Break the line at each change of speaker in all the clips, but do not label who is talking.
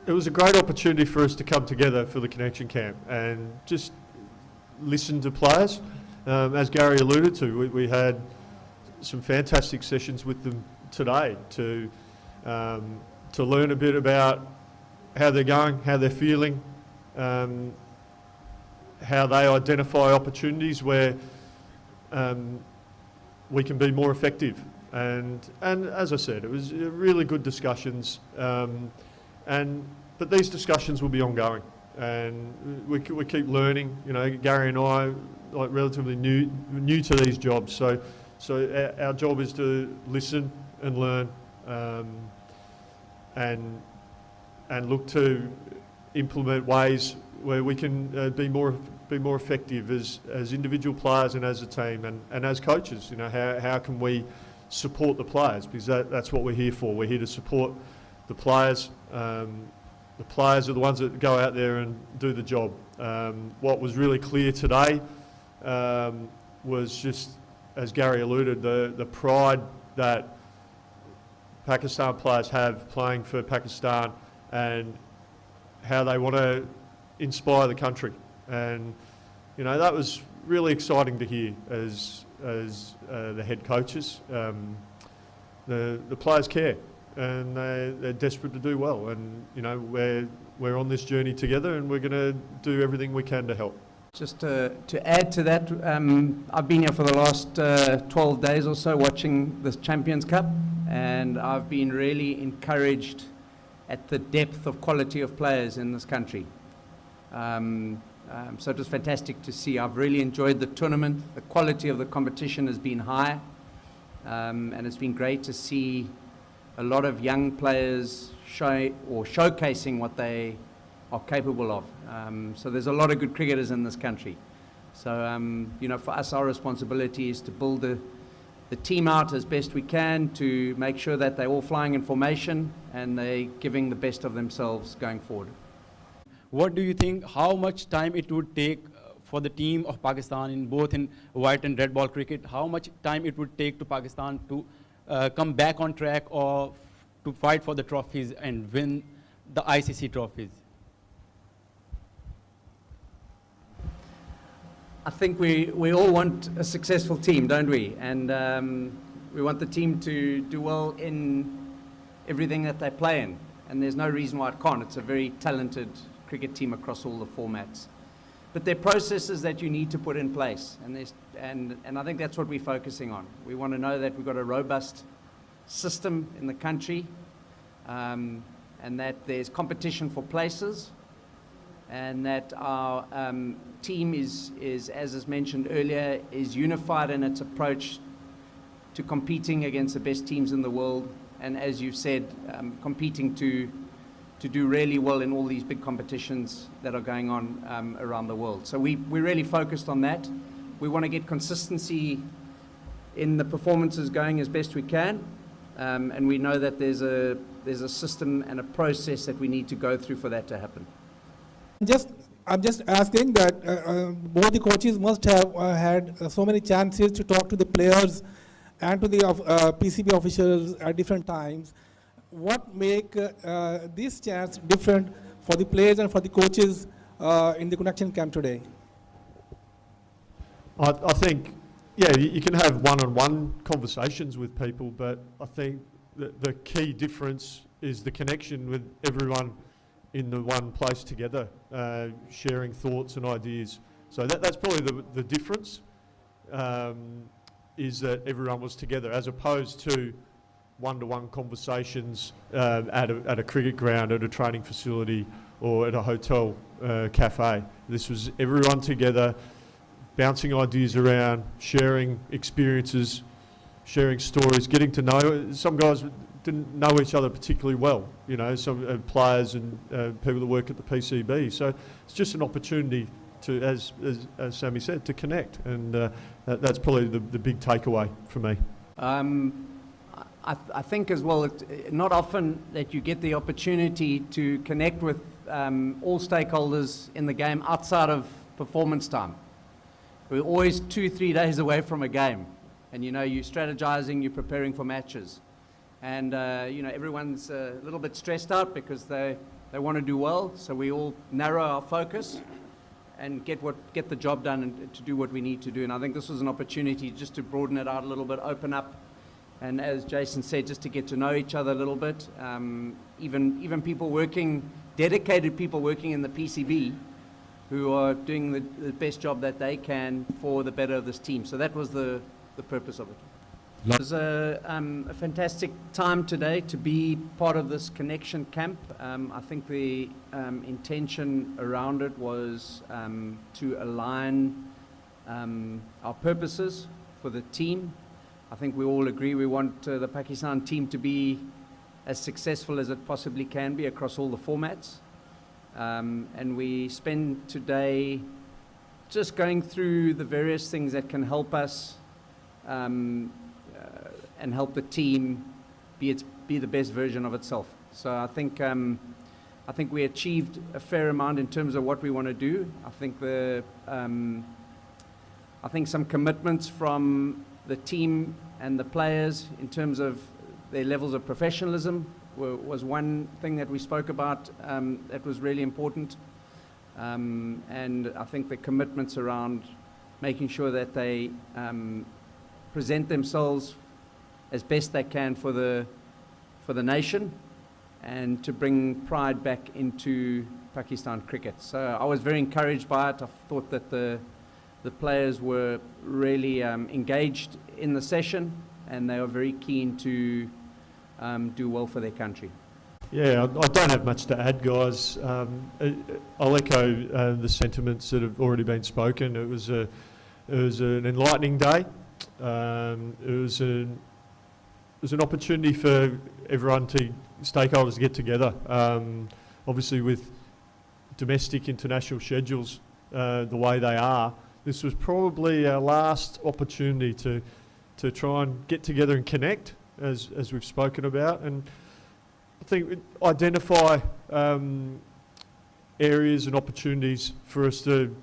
it was a great opportunity for us to come together for the connection camp and just listen to players. As Gary alluded to, we had some fantastic sessions with them today to learn a bit about how they're going, how they're feeling, how they identify opportunities where we can be more effective. And as I said, it was really good discussions. But these discussions will be ongoing, and we keep learning. You know, Gary and I, like, relatively new to these jobs, so our job is to listen and learn, and look to implement ways where we can be more effective as individual players and as a team and as coaches. You know, how can we support the players, because that's what we're here for. We're here to support the players. The players are the ones that go out there and do the job. What was really clear today was just, as Gary alluded, the pride that Pakistan players have playing for Pakistan and how they want to inspire the country. And, you know, that was really exciting to hear as the head coaches. The players care, and they're desperate to do well. And, you know, we're on this journey together, and we're going to do everything we can to help.
Just to add to that, I've been here for the last 12 days or so watching this Champions Cup, and I've been really encouraged at the depth of quality of players in this country. So it was fantastic to see. I've really enjoyed the tournament. The quality of the competition has been high, and it's been great to see a lot of young players showcasing what they are capable of. So there's a lot of good cricketers in this country. So, you know, for us, our responsibility is to build the team out as best we can to make sure that they're all flying in formation and they're giving the best of themselves going forward.
What do you think, how much time it would take for the team of Pakistan in both in white and red ball cricket? How much time it would take to Pakistan to come back on track or to fight for the trophies and win the ICC trophies?
I think we all want a successful team, don't we? And we want the team to do well in everything that they play in. And there's no reason why it can't. It's a very talented cricket team across all the formats. But there are processes that you need to put in place. And I think that's what we're focusing on. We want to know that we've got a robust system in the country, and that there's competition for places, and that our team is, as is mentioned earlier, is unified in its approach to competing against the best teams in the world, and as you've said, competing to do really well in all these big competitions that are going on around the world. So we're really focused on that. We want to get consistency in the performances going as best we can, and we know that there's a system and a process that we need to go through for that to happen.
I'm just asking that both the coaches must have had so many chances to talk to the players and to the PCB officials at different times. What make this chance different for the players and for the coaches in the connection camp today?
I think, yeah, you can have one-on-one conversations with people, but I think the key difference is the connection with everyone in the one place together, sharing thoughts and ideas. So that's probably the difference, is that everyone was together, as opposed to one-to-one conversations at a cricket ground, at a training facility, or at a hotel cafe. This was everyone together, bouncing ideas around, sharing experiences, sharing stories, getting to know. Some guys didn't know each other particularly well, you know, some players and people that work at the PCB. So it's just an opportunity to, as Sammy said, to connect, and that's probably the big takeaway for me.
I think as well, not often that you get the opportunity to connect with all stakeholders in the game outside of performance time. We're always 2-3 days away from a game, and you know, you're strategizing, you're preparing for matches, and you know, everyone's a little bit stressed out because they're They want to do well, so we all narrow our focus and get the job done and to do what we need to do. And I think this was an opportunity just to broaden it out a little bit, open up, and as Jason said, just to get to know each other a little bit. Even people working, dedicated people working in the PCB, who are doing the best job that they can for the better of this team. So that was the purpose of it. It was a fantastic time today to be part of this connection camp. I think the intention around it was to align our purposes for the team. I think we all agree we want the Pakistan team to be as successful as it possibly can be across all the formats. And we spend today just going through the various things that can help us and help the team be the best version of itself. So I think we achieved a fair amount in terms of what we want to do. I think some commitments from the team and the players in terms of their levels of professionalism was one thing that we spoke about that was really important. And I think the commitments around making sure that they present themselves as best they can for the nation and to bring pride back into Pakistan cricket. So I was very encouraged by it. I thought that the players were really engaged in the session, and they were very keen to do well for their country.
Yeah, I don't have much to add, guys. I'll echo the sentiments that have already been spoken. It was an enlightening day. It was an opportunity for everyone stakeholders to get together. Obviously, with domestic international schedules the way they are, this was probably our last opportunity to try and get together and connect, as we've spoken about, and I think identify areas and opportunities for us to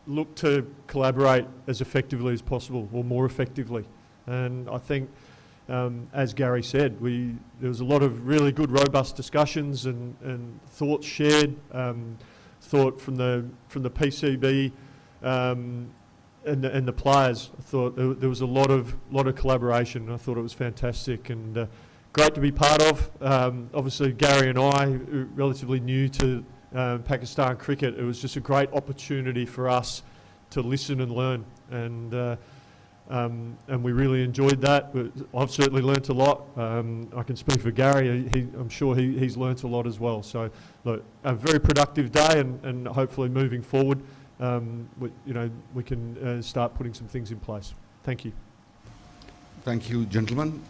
look to collaborate as effectively as possible, or more effectively. And I think, as Gary said, there was a lot of really good, robust discussions and thoughts shared. Thought from the PCB and the players. I thought there was a lot of collaboration. I thought it was fantastic and great to be part of. Obviously, Gary and I are relatively new to Pakistan cricket. It was just a great opportunity for us to listen and learn, and we really enjoyed that. I've certainly learnt a lot. I can speak for Gary. I'm sure he's learnt a lot as well. So, look, a very productive day, and hopefully moving forward, we can start putting some things in place. Thank you.
Thank you, gentlemen.